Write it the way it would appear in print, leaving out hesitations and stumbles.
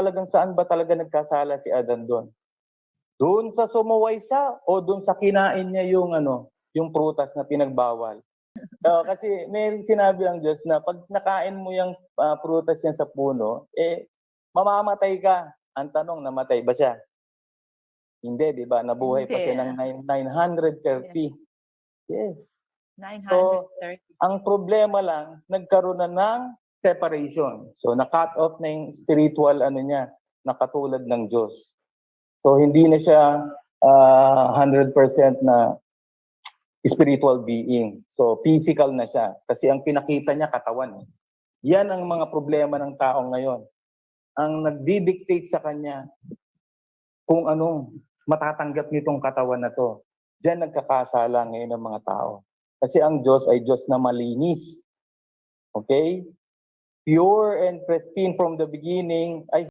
talagang saan ba talaga nagkasala si Adan doon? Doon sa sumuway siya o doon sa kinain niya yung yung prutas na pinagbawal? Kasi may sinabi ang Diyos na pag nakain mo yung prutas niya sa puno, mamamatay ka. Ang tanong, namatay ba siya? Hindi, di ba? Nabuhay pa siya ng 930. Yes. So, 930. ang problema lang, nagkaroon na ng separation. So, na-cut off na yung spiritual niya, na katulad ng Diyos. So, hindi na siya 100% na spiritual being. So, physical na siya. Kasi ang pinakita niya, katawan. Yan ang mga problema ng tao ngayon. Ang nagdi-dictate sa kanya kung anong matatanggap nitong katawan na to. Diyan nagkakasala ngayon ng mga tao. Kasi ang Diyos ay Diyos na malinis. Okay? Pure and pristine from the beginning. Ay